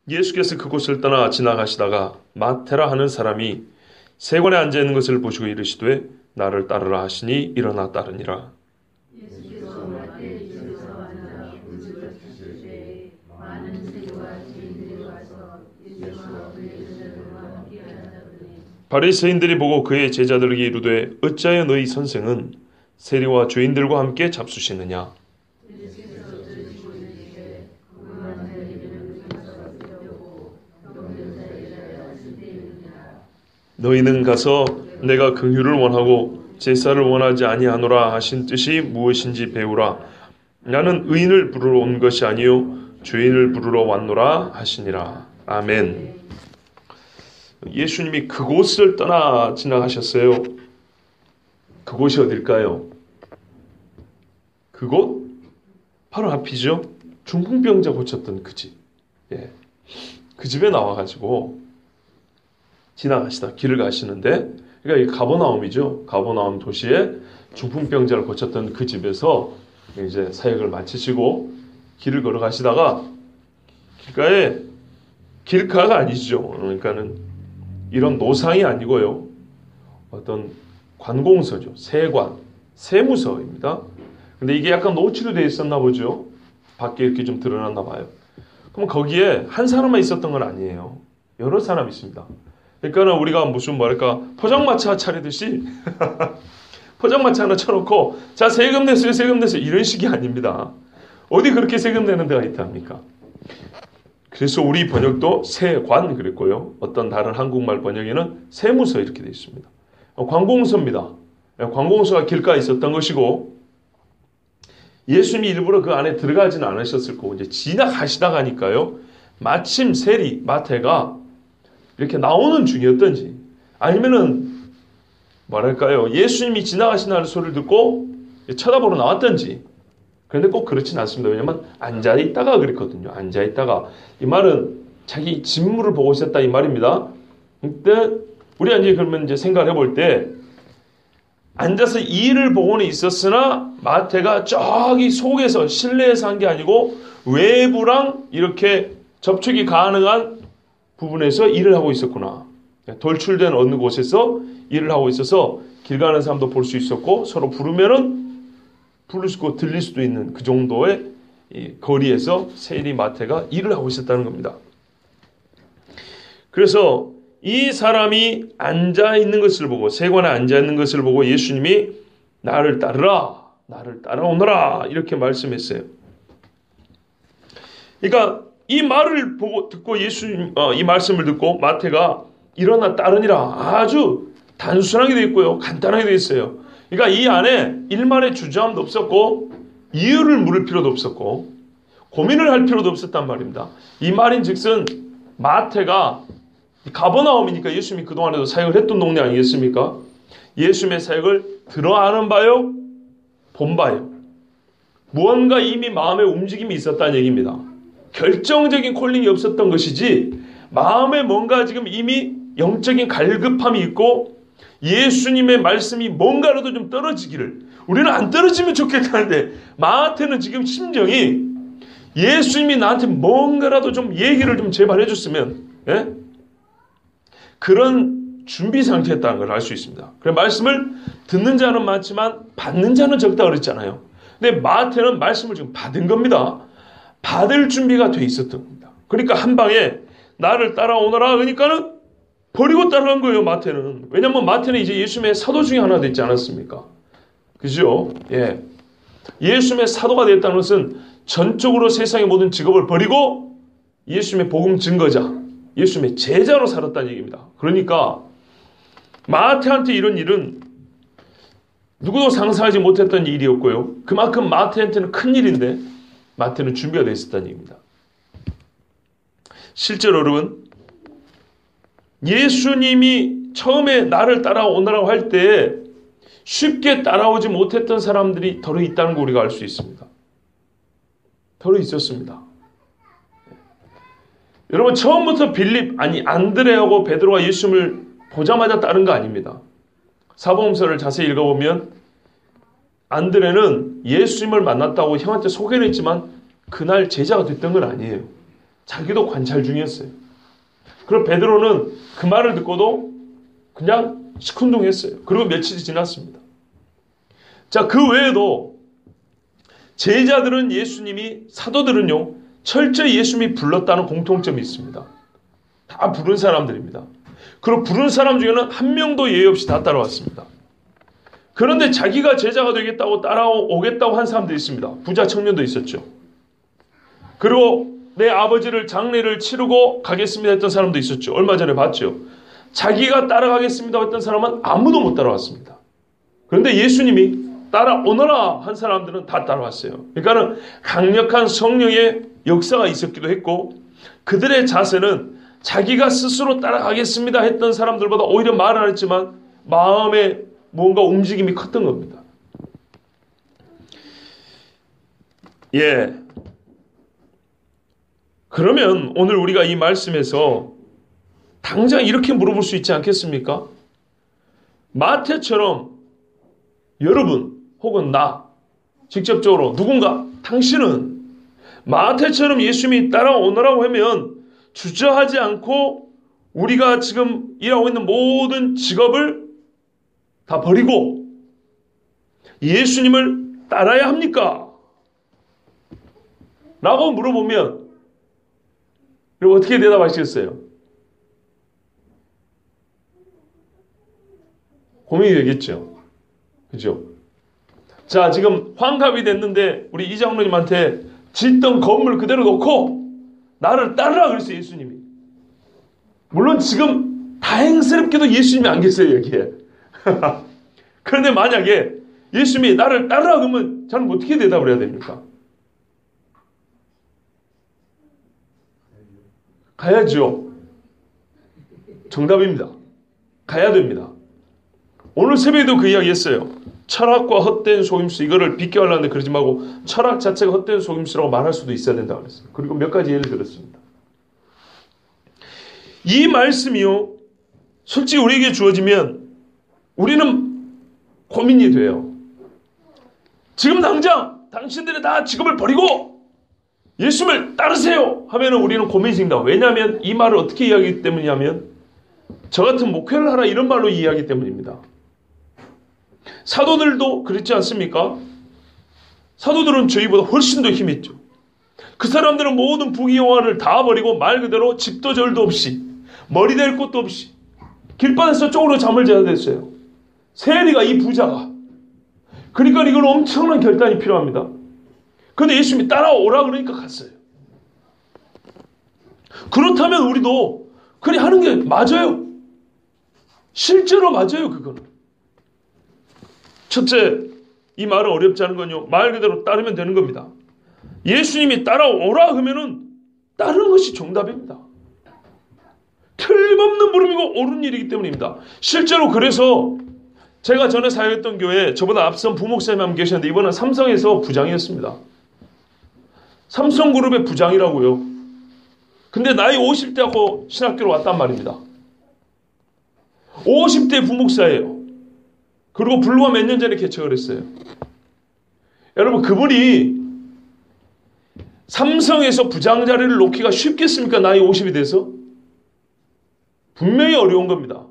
예수께서 그곳을 떠나 지나가시다가 마테라 하는 사람이 세관에 앉아 있는 것을 보시고 이르시되 나를 따르라 하시니 일어나 따르니라. 바리새인들이 보고 그의 제자들에게 이르되 어찌하여 너희 선생은 세리와 죄인들과 함께 잡수시느냐. 너희는 가서 내가 긍휼을 원하고 제사를 원하지 아니하노라 하신 뜻이 무엇인지 배우라. 나는 의인을 부르러 온 것이 아니요 죄인을 부르러 왔노라 하시니라. 아멘. 예수님이 그곳을 떠나 지나가셨어요. 그곳이 어딜까요? 그곳? 바로 앞이죠. 중풍병자 고쳤던 그 집. 예. 그 집에 나와가지고 지나가시다 길을 가시는데, 그러니까 이 가버나움이죠. 가버나움 도시에 중풍병자를 고쳤던 그 집에서 이제 사역을 마치시고 길을 걸어가시다가 길가에, 길가가 아니죠. 그러니까는 이런 노상이 아니고요. 어떤 관공서죠. 세관, 세무서입니다. 근데 이게 약간 노출이 되어 있었나 보죠. 밖에 이렇게 좀 드러났나 봐요. 그럼 거기에 한 사람만 있었던 건 아니에요. 여러 사람이 있습니다. 그러니까 우리가 무슨 뭐랄까 포장마차 차리듯이 포장마차 하나 쳐놓고 자 세금 냈어요 세금 냈어요 이런 식이 아닙니다. 어디 그렇게 세금 내는 데가 있답니까? 그래서 우리 번역도 세관 그랬고요. 어떤 다른 한국말 번역에는 세무서 이렇게 되어 있습니다. 관공서입니다. 관공서가 길가에 있었던 것이고 예수님이 일부러 그 안에 들어가지는 않으셨을 거고 이제 지나가시다가니까요. 마침 세리 마태가 이렇게 나오는 중이었던지 아니면은 뭐랄까요 예수님이 지나가시는 소리를 듣고 쳐다보러 나왔던지. 그런데 꼭 그렇진 않습니다. 왜냐하면 앉아있다가 그랬거든요. 앉아있다가 이 말은 자기 직무를 보고 있었다 이 말입니다. 근데 우리가 이제 그러면 이제 생각을 해볼 때 앉아서 일을 보고는 있었으나 마태가 저기 속에서 실내에서 한 게 아니고 외부랑 이렇게 접촉이 가능한 부분에서 일을 하고 있었구나. 돌출된 어느 곳에서 일을 하고 있어서 길 가는 사람도 볼 수 있었고 서로 부르면은 부를 수 있고 들릴 수도 있는 그 정도의 거리에서 세리 마태가 일을 하고 있었다는 겁니다. 그래서 이 사람이 앉아있는 것을 보고 세관에 앉아있는 것을 보고 예수님이 나를 따르라 나를 따라오너라 이렇게 말씀했어요. 그러니까 이 말을 보고 듣고 예수님 이 말씀을 듣고 마태가 일어나 따르니라 아주 단순하게 되어 있고요. 간단하게 되어 있어요. 그러니까 이 안에 일말의 주저함도 없었고 이유를 물을 필요도 없었고 고민을 할 필요도 없었단 말입니다. 이 말인즉슨 마태가 가버나움이니까 예수님이 그동안에도 사역을 했던 동네 아니겠습니까? 예수님의 사역을 들어아는 바요, 본 바요. 무언가 이미 마음의 움직임이 있었다는 얘기입니다. 결정적인 콜링이 없었던 것이지 마음에 뭔가 지금 이미 영적인 갈급함이 있고 예수님의 말씀이 뭔가라도 좀 떨어지기를 우리는 안 떨어지면 좋겠다는데 마태는 지금 심정이 예수님이 나한테 뭔가라도 좀 얘기를 좀 제발 해줬으면 예? 그런 준비 상태였다는 걸 알 수 있습니다. 그래서 말씀을 듣는 자는 많지만 받는 자는 적다 그랬잖아요. 근데 마태는 말씀을 지금 받은 겁니다. 받을 준비가 돼 있었던 겁니다. 그러니까 한 방에 나를 따라오너라 그러니까는 버리고 따라간 거예요. 마태는. 왜냐하면 마태는 이제 예수님의 사도 중에 하나 됐지 않았습니까? 그죠? 예. 예수님의 사도가 됐다는 것은 전적으로 세상의 모든 직업을 버리고 예수님의 복음 증거자, 예수님의 제자로 살았다는 얘기입니다. 그러니까 마태한테 이런 일은 누구도 상상하지 못했던 일이었고요. 그만큼 마태한테는 큰 일인데 마태는 준비가 되어 있었다는 얘기입니다. 실제로 여러분 예수님이 처음에 나를 따라오너라고 할 때 쉽게 따라오지 못했던 사람들이 더러 있다는 거 우리가 알 수 있습니다. 더러 있었습니다. 여러분 처음부터 안드레하고 베드로가 예수님을 보자마자 따른 거 아닙니다. 사복음서를 자세히 읽어보면 안드레는 예수님을 만났다고 형한테 소개를 했지만 그날 제자가 됐던 건 아니에요. 자기도 관찰 중이었어요. 그럼 베드로는 그 말을 듣고도 그냥 시큰둥했어요. 그리고 며칠이 지났습니다. 자, 그 외에도 제자들은 예수님이, 사도들은요, 철저히 예수님이 불렀다는 공통점이 있습니다. 다 부른 사람들입니다. 그리고 부른 사람 중에는 한 명도 예의 없이 다 따라왔습니다. 그런데 자기가 제자가 되겠다고 따라오겠다고 한 사람도 있습니다. 부자 청년도 있었죠. 그리고 내 아버지를 장례를 치르고 가겠습니다 했던 사람도 있었죠. 얼마 전에 봤죠. 자기가 따라가겠습니다 했던 사람은 아무도 못 따라왔습니다. 그런데 예수님이 따라오너라 한 사람들은 다 따라왔어요. 그러니까는 강력한 성령의 역사가 있었기도 했고, 그들의 자세는 자기가 스스로 따라가겠습니다 했던 사람들보다 오히려 말을 안 했지만 마음에 뭔가 움직임이 컸던 겁니다. 예. 그러면 오늘 우리가 이 말씀에서 당장 이렇게 물어볼 수 있지 않겠습니까? 마태처럼 여러분 혹은 나 직접적으로 누군가 당신은 마태처럼 예수님이 따라오너라고 하면 주저하지 않고 우리가 지금 일하고 있는 모든 직업을 다 버리고 예수님을 따라야 합니까? 라고 물어보면 여러분 어떻게 대답하시겠어요? 고민이 되겠죠. 그죠? 자, 지금 환갑이 됐는데 우리 이장로님한테 짓던 건물 그대로 놓고 나를 따르라 그랬어요, 예수님이. 물론 지금 다행스럽게도 예수님이 안 계세요, 여기에. 그런데 만약에 예수님이 나를 따르라 그러면 저는 어떻게 대답을 해야 됩니까? 가야죠. 정답입니다. 가야 됩니다. 오늘 새벽에도 그 이야기 했어요. 철학과 헛된 속임수, 이거를 비껴하려는데 그러지 말고 철학 자체가 헛된 속임수라고 말할 수도 있어야 된다고 그랬어요. 그리고 몇 가지 예를 들었습니다. 이 말씀이요, 솔직히 우리에게 주어지면 우리는 고민이 돼요. 지금 당장 당신들이 다 직업을 버리고 예수님을 따르세요 하면 우리는 고민이 생긴다. 왜냐하면 이 말을 어떻게 이야기하기 때문이냐면 저 같은 목회를 하라 이런 말로 이해하기 때문입니다. 사도들도 그렇지 않습니까? 사도들은 저희보다 훨씬 더 힘있죠. 그 사람들은 모든 부귀영화를 다 버리고 말 그대로 집도 절도 없이 머리 댈 곳도 없이 길바닥에서 쪽으로 잠을 자야 됐어요. 세리가 이 부자가. 그러니까 이건 엄청난 결단이 필요합니다. 그런데 예수님이 따라오라 그러니까 갔어요. 그렇다면 우리도 그래 하는 게 맞아요. 실제로 맞아요, 그거는. 첫째, 이 말은 어렵지 않은 건요, 말 그대로 따르면 되는 겁니다. 예수님이 따라오라 하면은 따르는 것이 정답입니다. 틀림없는 물음이고 옳은 일이기 때문입니다. 실제로 그래서 제가 전에 사역했던 교회에 저보다 앞선 부목사님 한 분 계셨는데 이번엔 삼성에서 부장이었습니다. 삼성그룹의 부장이라고요. 근데 나이 50대하고 신학교로 왔단 말입니다. 50대 부목사예요. 그리고 불과 몇 년 전에 개척을 했어요. 여러분, 그분이 삼성에서 부장 자리를 놓기가 쉽겠습니까? 나이 50이 돼서? 분명히 어려운 겁니다.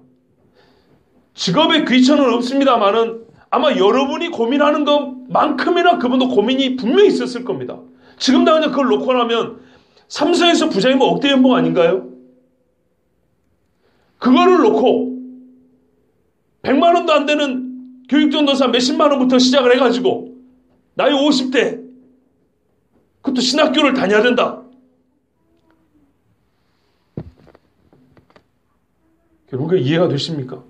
직업에 귀천은 없습니다만은 아마 여러분이 고민하는 것만큼이나 그분도 고민이 분명히 있었을 겁니다. 지금 당장 그걸 놓고 나면 삼성에서 부장이면 억대 연봉 아닌가요? 그거를 놓고 100만 원도 안 되는 교육전도사 몇십만 원부터 시작을 해가지고 나이 50대 그것도 신학교를 다녀야 된다. 여러분 이해가 되십니까?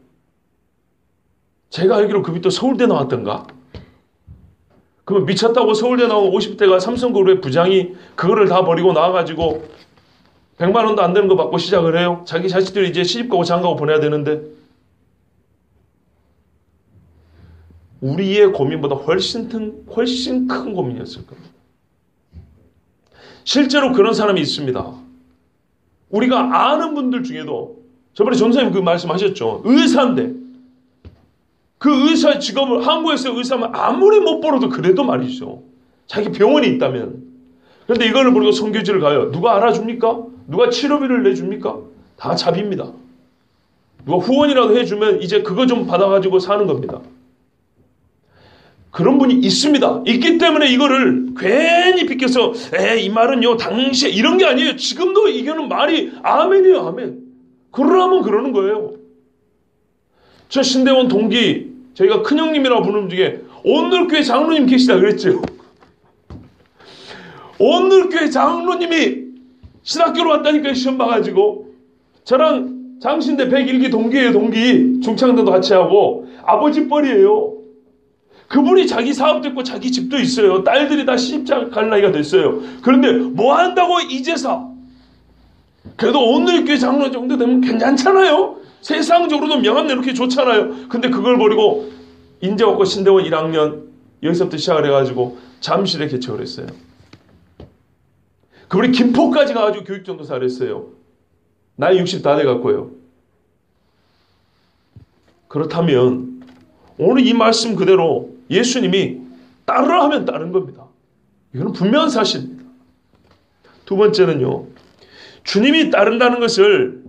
제가 알기로 그분이 또 서울대 나왔던가? 그러면 미쳤다고 서울대 나온 50대가 삼성그룹의 부장이 그거를 다 버리고 나와가지고 100만 원도 안 되는 거 받고 시작을 해요? 자기 자식들이 이제 시집가고 장가고 보내야 되는데 우리의 고민보다 훨씬 큰 고민이었을 겁니다. 실제로 그런 사람이 있습니다. 우리가 아는 분들 중에도 저번에 전사님 그 말씀하셨죠. 의사인데 그 의사 직업을 한국에서 의사면 아무리 못 벌어도 그래도 말이죠. 자기 병원이 있다면 그런데 이거를 모르고 선교지를 가요. 누가 알아줍니까? 누가 치료비를 내줍니까? 다 자비입니다. 누가 후원이라도 해주면 이제 그거 좀 받아가지고 사는 겁니다. 그런 분이 있습니다. 있기 때문에 이거를 괜히 비껴서 이 말은요 당시에 이런 게 아니에요. 지금도 이거는 말이 아멘이에요. 아멘. 그러라면 그러는 거예요. 저 신대원 동기 저희가 큰형님이라고 부르는 중에 온누리교회 장로님 계시다 그랬죠. 온누리교회 장로님이 신학교로 왔다니까요. 시험 봐가지고 저랑 장신대 101기 동기예요. 동기 중창단도 같이 하고 아버지 뻘이에요. 그분이 자기 사업도 있고 자기 집도 있어요. 딸들이 다 시집장 갈 나이가 됐어요. 그런데 뭐 한다고 이제사? 그래도 온누리교회 장로 정도 되면 괜찮잖아요. 세상적으로도 명함 내놓기 좋잖아요. 근데 그걸 버리고 인제받고 신대원 1학년 여기서부터 시작을 해가지고 잠실에 개척을 했어요. 그분이 김포까지 가가지고 교육전도사를 했어요. 나이 60 다 돼갖고요. 그렇다면 오늘 이 말씀 그대로 예수님이 따르라 하면 따른 겁니다. 이거는 분명한 사실입니다. 두 번째는요. 주님이 따른다는 것을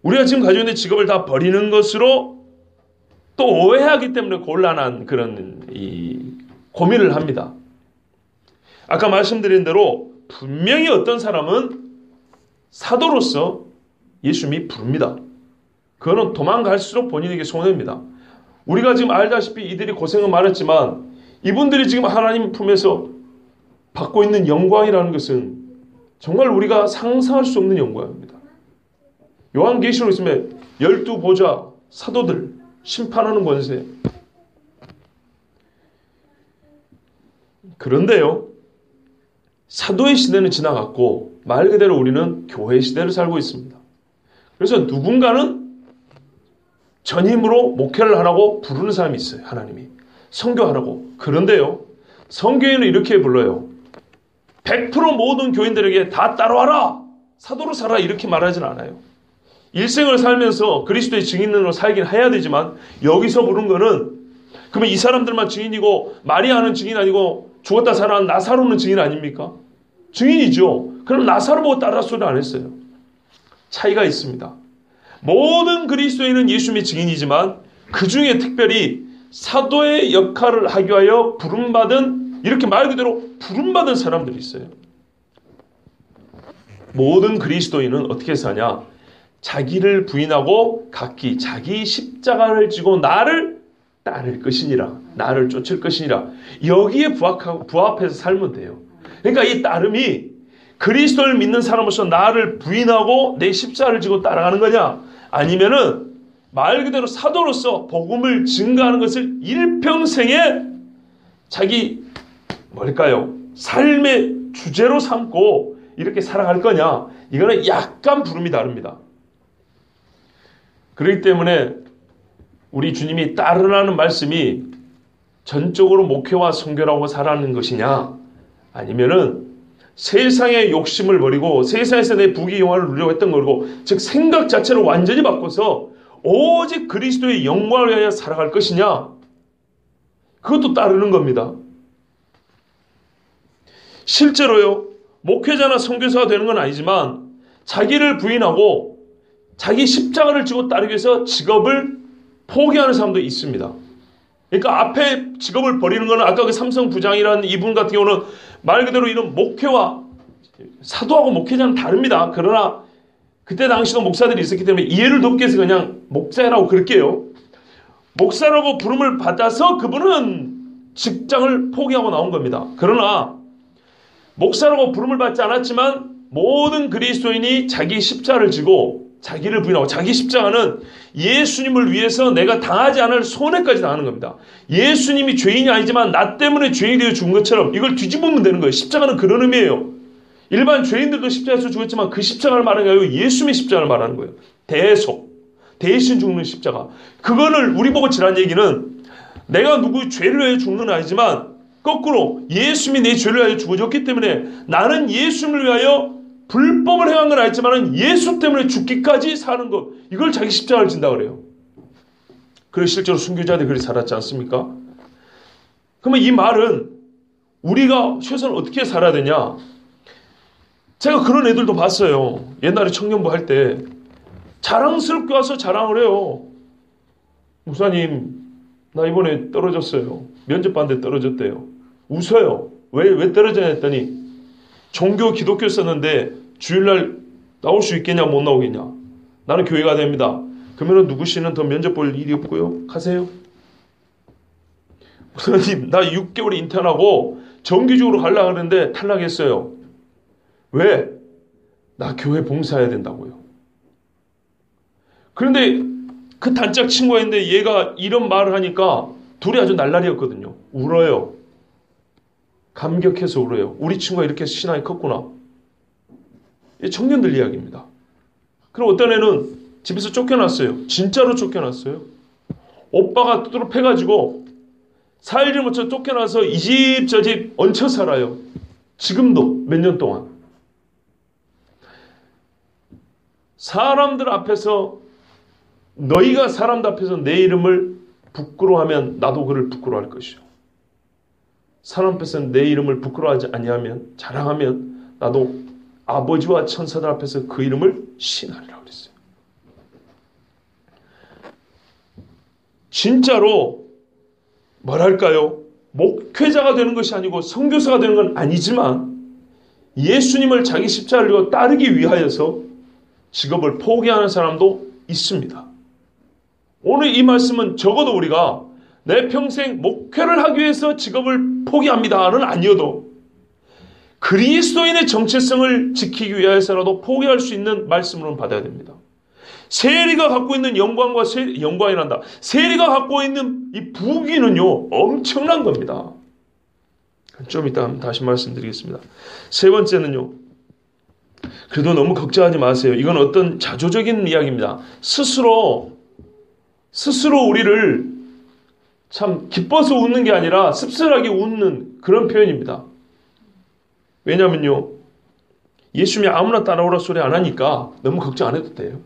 우리가 지금 가지고 있는 직업을 다 버리는 것으로 또 오해하기 때문에 곤란한 그런 고민을 합니다. 아까 말씀드린 대로 분명히 어떤 사람은 사도로서 예수님이 부릅니다. 그거는 도망갈수록 본인에게 손해입니다. 우리가 지금 알다시피 이들이 고생은 많았지만 이분들이 지금 하나님 품에서 받고 있는 영광이라는 것은 정말 우리가 상상할 수 없는 영광입니다. 요한계시록에 있으면 12보좌 사도들 심판하는 권세. 그런데요. 사도의 시대는 지나갔고 말 그대로 우리는 교회 시대를 살고 있습니다. 그래서 누군가는 전임으로 목회를 하라고 부르는 사람이 있어요. 하나님이. 선교하라고. 그런데요. 선교회는 이렇게 불러요. 100% 모든 교인들에게 다 따라와라. 사도로 살아. 이렇게 말하진 않아요. 일생을 살면서 그리스도의 증인으로 살긴 해야 되지만 여기서 부른 거는 그러면 이 사람들만 증인이고 마리아는 증인 아니고 죽었다 살아난 나사로는 증인 아닙니까? 증인이죠. 그럼 나사로 보고 따라 소리 안 했어요. 차이가 있습니다. 모든 그리스도인은 예수님의 증인이지만 그 중에 특별히 사도의 역할을 하기 위하여 부름받은 이렇게 말 그대로 부름받은 사람들이 있어요. 모든 그리스도인은 어떻게 사냐? 자기를 부인하고 각기 자기 십자가를 지고 나를 따를 것이니라. 나를 쫓을 것이니라. 여기에 부합해서 살면 돼요. 그러니까 이 따름이 그리스도를 믿는 사람으로서 나를 부인하고 내 십자가를 지고 따라가는 거냐? 아니면은 말 그대로 사도로서 복음을 증거하는 것을 일평생에 자기 삶의 주제로 삼고 이렇게 살아갈 거냐? 이거는 약간 부름이 다릅니다. 그렇기 때문에 우리 주님이 따르라는 말씀이 전적으로 목회와 선교라고 살아가는 것이냐? 아니면은 세상의 욕심을 버리고 세상에서 내 부귀영화를 누리려고 했던 거고 즉 생각 자체를 완전히 바꿔서 오직 그리스도의 영광을 위하여 살아갈 것이냐? 그것도 따르는 겁니다. 실제로요. 목회자나 선교사가 되는 건 아니지만 자기를 부인하고 자기 십자가를 지고 따르기 위해서 직업을 포기하는 사람도 있습니다. 그러니까 앞에 직업을 버리는 거는 아까 그 삼성 부장이라는 이분 같은 경우는 말 그대로 이런 목회와 사도하고 목회자는 다릅니다. 그러나 그때 당시도 목사들이 있었기 때문에 이해를 돕기 위해서 그냥 목사라고 그럴게요. 목사라고 부름을 받아서 그분은 직장을 포기하고 나온 겁니다. 그러나 목사라고 부름을 받지 않았지만 모든 그리스도인이 자기 십자가를 지고 자기를 부인하고 자기 십자가는 예수님을 위해서 내가 당하지 않을 손해까지 당하는 겁니다. 예수님이 죄인이 아니지만 나 때문에 죄인이 되어 죽은 것처럼 이걸 뒤집으면 되는 거예요. 십자가는 그런 의미예요. 일반 죄인들도 십자가에서 죽었지만 그 십자가를 말하는 게 아니고 예수님의 십자가를 말하는 거예요. 대신 죽는 십자가. 그거를 우리 보고 지난 얘기는 내가 누구 죄를 위해 죽는 건 아니지만 거꾸로 예수님이 내 죄를 위하여 죽어졌기 때문에 나는 예수님을 위하여 불법을 행한 건 아니지만 예수 때문에 죽기까지 사는 것. 이걸 자기 십자가를 진다 그래요. 그래서 실제로 순교자들이 그렇게 살았지 않습니까? 그러면 이 말은 우리가 최소한 어떻게 살아야 되냐? 제가 그런 애들도 봤어요. 옛날에 청년부 할 때 자랑스럽게 와서 자랑을 해요. 목사님, 나 이번에 떨어졌어요. 면접 봤는데 떨어졌대요. 웃어요. 왜 떨어졌냐 했더니 종교 기독교 썼는데 주일날 나올 수 있겠냐 못 나오겠냐. 나는 교회가 됩니다. 그러면 누구시는 더 면접 볼 일이 없고요. 가세요. 목사님, 나 6개월 인턴하고 정기적으로 가려고 하는데 탈락했어요. 왜? 나 교회 봉사해야 된다고요. 그런데 그 단짝 친구가 있는데 얘가 이런 말을 하니까 둘이 아주 날라리였거든요. 울어요. 감격해서 울어요. 우리 친구가 이렇게 신앙이 컸구나. 청년들 이야기입니다. 그럼 어떤 애는 집에서 쫓겨났어요. 진짜로 쫓겨났어요. 오빠가 두드러 패가지고 살일을 못쳐 쫓겨나서 이 집 저 집 얹혀 살아요. 지금도 몇 년 동안. 사람들 앞에서 너희가 사람들 앞에서 내 이름을 부끄러워하면 나도 그를 부끄러워할 것이요. 사람 앞에서 내 이름을 부끄러워하지 아니하면 자랑하면 나도 아버지와 천사들 앞에서 그 이름을 신하리라고 그랬어요. 진짜로 뭐랄까요? 목회자가 되는 것이 아니고 선교사가 되는 건 아니지만 예수님을 자기 십자가를 따르기 위하여서 직업을 포기하는 사람도 있습니다. 오늘 이 말씀은 적어도 우리가 내 평생 목회를 하기 위해서 직업을 포기합니다는 아니어도 그리스도인의 정체성을 지키기 위해서라도 포기할 수 있는 말씀으로는 받아야 됩니다. 세리가 갖고 있는 영광과 영광이란다. 세리가 갖고 있는 이 부귀는요 엄청난 겁니다. 좀 이따 다시 말씀드리겠습니다. 세 번째는요. 그래도 너무 걱정하지 마세요. 이건 어떤 자조적인 이야기입니다. 스스로 우리를 참 기뻐서 웃는 게 아니라 씁쓸하게 웃는 그런 표현입니다. 왜냐면요. 예수님이 아무나 따라오라 소리 안 하니까 너무 걱정 안 해도 돼요.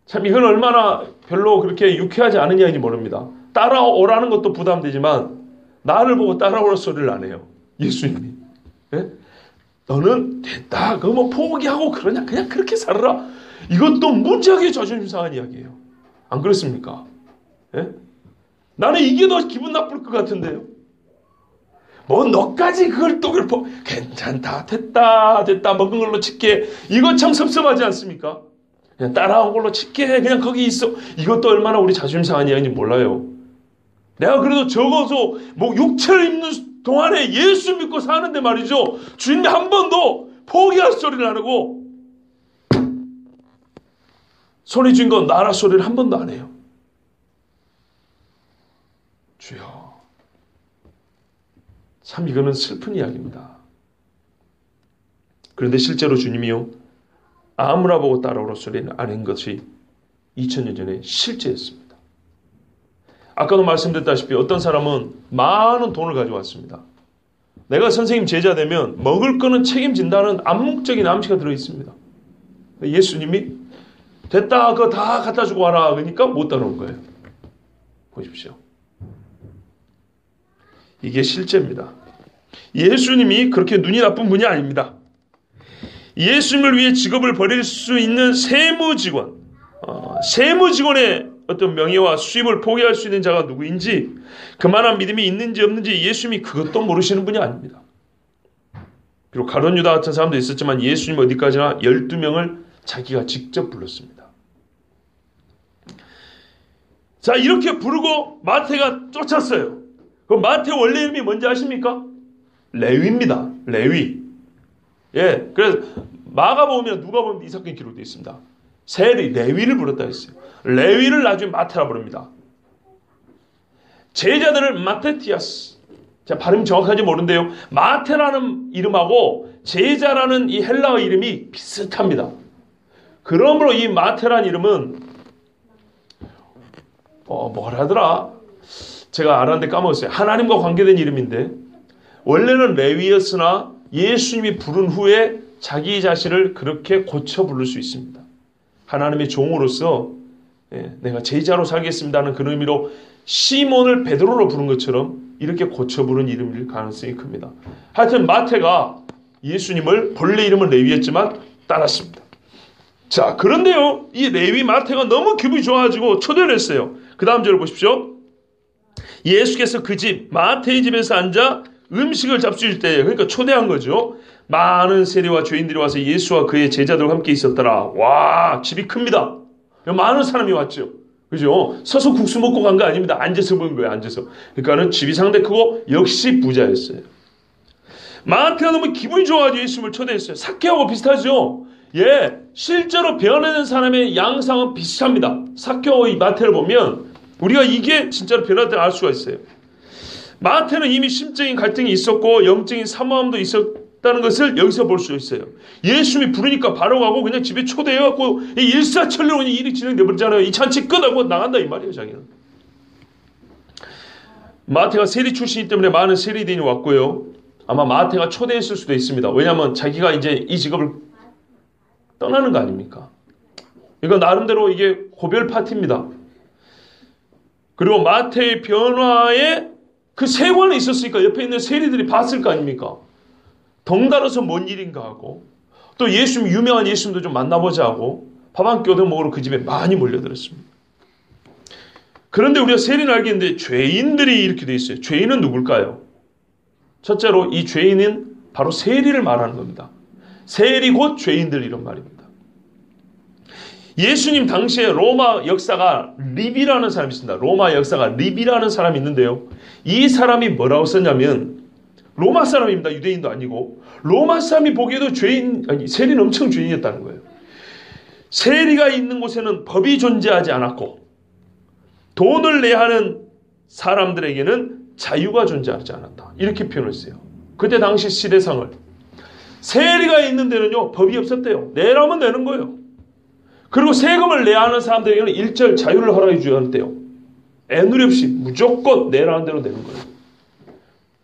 참 이건 얼마나 별로 그렇게 유쾌하지 않은 이야기인지 모릅니다. 따라오라는 것도 부담되지만 나를 보고 따라오라 소리를 안 해요. 예수님이. 예? 너는 됐다. 그거 뭐 포기하고 그러냐. 그냥 그렇게 살아라. 이것도 무지하게 자존심 상한 이야기예요. 안 그렇습니까? 예? 나는 이게 더 기분 나쁠 것 같은데요. 뭐 너까지 그걸 또 괜찮다. 됐다. 먹은 걸로 칠게. 이거 참 섭섭하지 않습니까? 그냥 따라온 걸로 칠게. 그냥 거기 있어. 이것도 얼마나 우리 자존심 상한 이야기인지 몰라요. 내가 그래도 적어서 뭐 육체를 입는 동안에 예수 믿고 사는데 말이죠. 주님이 한 번도 포기할 소리를 안 하고 소리 준 건 나라 소리를 한 번도 안 해요. 주여. 참 이거는 슬픈 이야기입니다. 그런데 실제로 주님이요. 아무나 보고 따라오라 소리는 안 한 것이 2000년 전에 실제였습니다. 아까도 말씀드렸다시피 어떤 사람은 많은 돈을 가져왔습니다. 내가 선생님 제자 되면 먹을 거는 책임진다는 암묵적인 암시가 들어있습니다. 예수님이 됐다 그거 다 갖다 주고 와라 그러니까 못 따라온 거예요. 보십시오. 이게 실제입니다. 예수님이 그렇게 눈이 나쁜 분이 아닙니다. 예수님을 위해 직업을 버릴 수 있는 세무직원의 어떤 명예와 수입을 포기할 수 있는 자가 누구인지 그만한 믿음이 있는지 없는지 예수님이 그것도 모르시는 분이 아닙니다. 비록 가룟 유다 같은 사람도 있었지만 예수님 어디까지나 12명을 자기가 직접 불렀습니다. 자, 이렇게 부르고 마태가 쫓았어요. 그럼 마태 원래 이름이 뭔지 아십니까? 레위입니다. 레위. 예, 그래서 마가복음이나 누가복음 이 사건이 기록되어 있습니다. 세리, 레위를 불렀다 했어요. 레위를 나중에 마태라 부릅니다. 제자들을 마테티아스. 자, 발음이 정확한지 모르는데요. 마테라는 이름하고 제자라는 이 헬라어 이름이 비슷합니다. 그러므로 이 마테라는 이름은 뭐라더라? 제가 알았는데 까먹었어요. 하나님과 관계된 이름인데 원래는 레위였으나 예수님이 부른 후에 자기 자신을 그렇게 고쳐 부를 수 있습니다. 하나님의 종으로서 내가 제자로 살겠습니다는 그런 의미로 시몬을 베드로로 부른 것처럼 이렇게 고쳐 부른 이름일 가능성이 큽니다. 하여튼 마태가 예수님을 본래 이름은 레위였지만 따랐습니다. 자, 그런데요, 이 레위 마태가 너무 기분이 좋아가지고 초대를 했어요. 그 다음 절을 보십시오. 예수께서 그 집 마태의 집에서 앉아 음식을 잡수실 때에, 그러니까 초대한 거죠. 많은 세리와 죄인들이 와서 예수와 그의 제자들과 함께 있었더라. 와, 집이 큽니다. 많은 사람이 왔죠. 그죠? 서서 국수 먹고 간 거 아닙니다. 앉아서 본 거예요. 앉아서. 그러니까는 집이 상당히 크고 역시 부자였어요. 마태가 너무 기분이 좋아가지고 예수님을 초대했어요. 삭개오하고 비슷하죠? 예, 실제로 변화된 사람의 양상은 비슷합니다. 삭개오의 마태를 보면 우리가 이게 진짜로 변화된 알 수가 있어요. 마태는 이미 심적인 갈등이 있었고 영적인 사모함도 있었다는 것을 여기서 볼 수 있어요. 예수님이 부르니까 바로 가고 그냥 집에 초대해갖고 일사천리로 그냥 일이 진행되버리잖아요. 이 잔치 끝하고 나간다 이 말이에요. 자기는. 마태가 세리 출신이기 때문에 많은 세리들이 왔고요. 아마 마태가 초대했을 수도 있습니다. 왜냐하면 자기가 이제 이 직업을 떠나는 거 아닙니까? 이거 나름대로 이게 고별 파티입니다. 그리고 마태의 변화에 그 세관이 있었으니까 옆에 있는 세리들이 봤을 거 아닙니까? 덩달아서 뭔 일인가 하고 또 예수님, 유명한 예수님도 좀 만나보자 하고 밥 한 끼 얻어 먹으러 그 집에 많이 몰려들었습니다. 그런데 우리가 세리는 알겠는데 죄인들이 이렇게 돼 있어요. 죄인은 누굴까요? 첫째로 이 죄인은 바로 세리를 말하는 겁니다. 세리 곧 죄인들 이런 말입니다. 예수님 당시에 로마 역사가 립이라는 사람이 있습니다. 로마 역사가 립이라는 사람이 있는데요. 이 사람이 뭐라고 썼냐면 로마 사람입니다. 유대인도 아니고 로마 사람이 보기에도 세리는 엄청 죄인이었다는 거예요. 세리가 있는 곳에는 법이 존재하지 않았고 돈을 내야 하는 사람들에게는 자유가 존재하지 않았다. 이렇게 표현했어요. 그때 당시 시대상을. 세리가 있는 데는요 법이 없었대요. 내라면 내는 거예요. 그리고 세금을 내야 하는 사람들에게는 일절 자유를 허락해 주어야 한대요. 애누리 없이 무조건 내라는 대로 내는 거예요.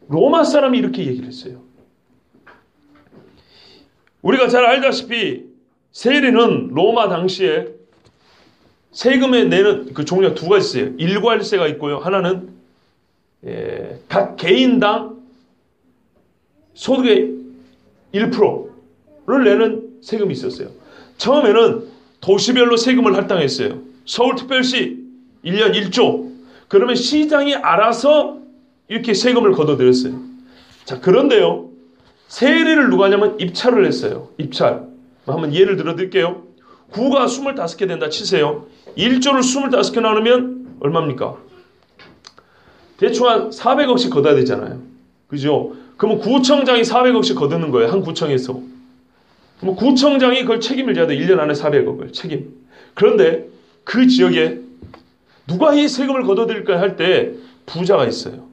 로마 사람이 이렇게 얘기를 했어요. 우리가 잘 알다시피 세리는 로마 당시에 세금에 내는 그 종류가 두 가지 있어요. 일괄세가 있고요. 하나는 각 개인당 소득의 1%를 내는 세금이 있었어요. 처음에는 도시별로 세금을 할당했어요. 서울특별시 1년 1조. 그러면 시장이 알아서 이렇게 세금을 걷어들였어요. 자, 그런데요. 세리를 누가 하냐면 입찰을 했어요. 입찰. 한번 예를 들어 드릴게요. 구가 25개 된다 치세요. 1조를 25개 나누면 얼마입니까? 대충 한 400억씩 걷어야 되잖아요. 그죠? 그러면 구청장이 400억씩 걷는 거예요. 한 구청에서. 그럼 구청장이 그걸 책임을 져야 돼. 1년 안에 400억을 책임. 그런데 그 지역에 누가 이 세금을 걷어들일까 할 때 부자가 있어요.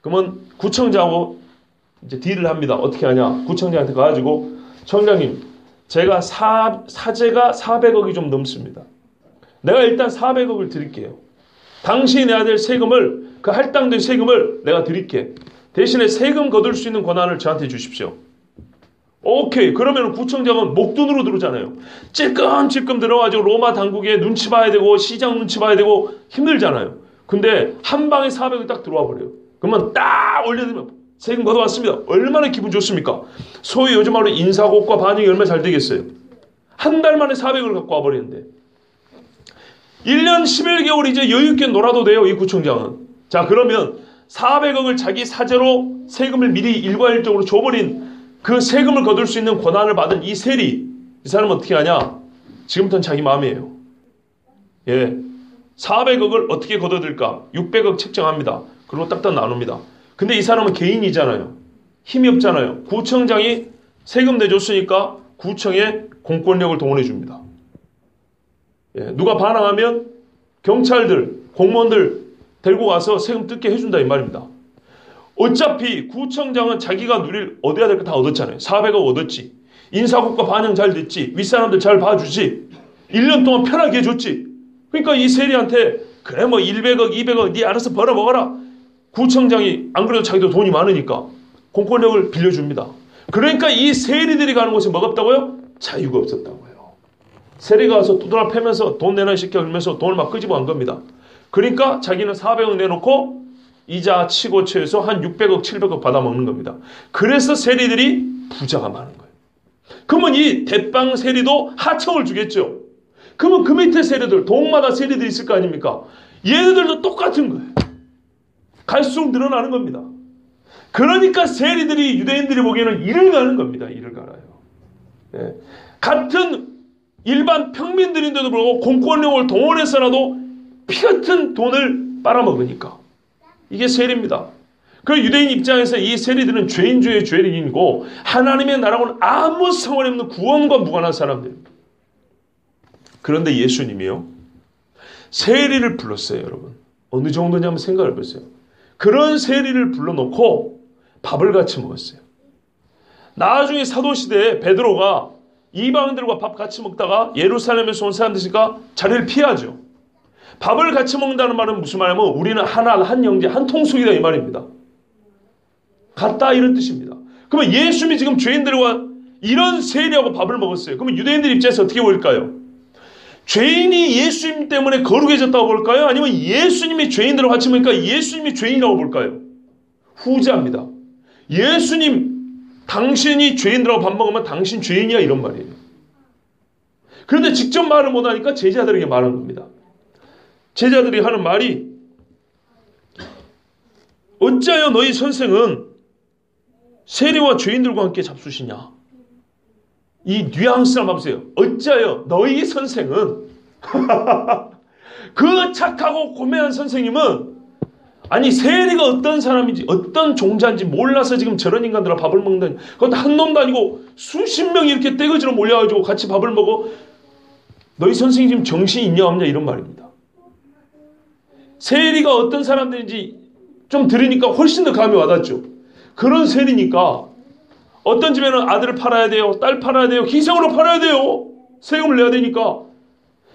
그러면 구청장하고 이제 딜을 합니다. 어떻게 하냐? 구청장한테 가가지고 청장님, 제가 사재가 400억이 좀 넘습니다. 내가 일단 400억을 드릴게요. 당신이 내야 될 세금을, 그 할당된 세금을 내가 드릴게. 대신에 세금 거둘 수 있는 권한을 저한테 주십시오. 오케이. 그러면 구청장은 목돈으로 들어오잖아요. 찔끔찔끔 들어가지고 로마 당국에 눈치 봐야 되고 시장 눈치 봐야 되고 힘들잖아요. 근데 한 방에 400억이 딱 들어와 버려요. 그러면 딱 올려드리면 세금 걷어왔습니다. 얼마나 기분 좋습니까? 소위 요즘 말로 인사고과 반영이 얼마나 잘 되겠어요. 한 달 만에 400억을 갖고 와버리는데 1년 11개월 이제 여유있게 놀아도 돼요. 이 구청장은. 자, 그러면 400억을 자기 사재로 세금을 미리 일괄적으로 줘버린 그 세금을 거둘 수 있는 권한을 받은 이 세리, 이 사람은 어떻게 하냐? 지금부터는 자기 마음이에요. 예, 400억을 어떻게 거둬들까? 600억 책정합니다. 그리고 딱딱 나눕니다. 근데 이 사람은 개인이잖아요. 힘이 없잖아요. 구청장이 세금 내줬으니까 구청에 공권력을 동원해 줍니다. 예, 누가 반항하면 경찰들, 공무원들 데리고 가서 세금 뜯게 해준다 이 말입니다. 어차피 구청장은 자기가 얻어야 될 거 다 얻었잖아요. 400억 얻었지. 인사고과 반영 잘 됐지. 윗사람들 잘 봐주지. 1년 동안 편하게 해줬지. 그러니까 이 세리한테 그래 뭐 100억, 200억 네 알아서 벌어먹어라. 구청장이 안 그래도 자기도 돈이 많으니까 공권력을 빌려줍니다. 그러니까 이 세리들이 가는 곳에 뭐가 없다고요? 자유가 없었다고요. 세리가 와서 두드러 패면서 돈 내놔 시켜 그러면서 돈을 막 끄집어 간 겁니다. 그러니까 자기는 400억 내놓고 이자 치고 쳐서 한 600억, 700억 받아먹는 겁니다. 그래서 세리들이 부자가 많은 거예요. 그러면 이 대빵 세리도 하청을 주겠죠. 그러면 그 밑에 세리들, 동마다 세리들이 있을 거 아닙니까? 얘네들도 똑같은 거예요. 갈수록 늘어나는 겁니다. 그러니까 세리들이, 유대인들이 보기에는 이를 가는 겁니다. 이를 갈아요. 네. 같은 일반 평민들인데도 불구하고 공권력을 동원해서라도 피 같은 돈을 빨아먹으니까. 이게 세리입니다. 그 유대인 입장에서 이 세리들은 죄인 중의 죄인이고 하나님의 나라고는 아무 상관이 없는 구원과 무관한 사람들입니다. 그런데 예수님이요, 세리를 불렀어요. 여러분, 어느 정도냐면 생각을 해보세요. 그런 세리를 불러놓고 밥을 같이 먹었어요. 나중에 사도시대에 베드로가 이방인들과 밥 같이 먹다가 예루살렘에서 온 사람들이니까 자리를 피하죠. 밥을 같이 먹는다는 말은 무슨 말이냐면 우리는 하나, 한 형제, 한 통속이다 이 말입니다. 같다 이런 뜻입니다. 그러면 예수님이 지금 죄인들과 이런 세리하고 밥을 먹었어요. 그러면 유대인들 입장에서 어떻게 보일까요? 죄인이 예수님 때문에 거룩해졌다고 볼까요? 아니면 예수님이 죄인들과 같이 먹으니까 예수님이 죄인이라고 볼까요? 후자입니다. 예수님, 당신이 죄인들하고 밥 먹으면 당신 죄인이야 이런 말이에요. 그런데 직접 말을 못하니까 제자들에게 말한 겁니다. 제자들이 하는 말이 어찌하여 너희 선생은 세리와 죄인들과 함께 잡수시냐? 이 뉘앙스를 한번 보세요. 어찌하여 너희 선생은 그 착하고 고매한 선생님은 아니 세리가 어떤 사람인지 어떤 종자인지 몰라서 지금 저런 인간들과 밥을 먹는다니, 그것도 한 놈도 아니고 수십 명이 이렇게 떼거지로 몰려가지고 같이 밥을 먹어. 너희 선생님 지금 정신이 있냐 없냐 이런 말입니다. 세리가 어떤 사람들인지 좀 들으니까 훨씬 더 감이 와닿죠. 그런 세리니까 어떤 집에는 아들을 팔아야 돼요, 딸 팔아야 돼요, 기생으로 팔아야 돼요, 세금을 내야 되니까.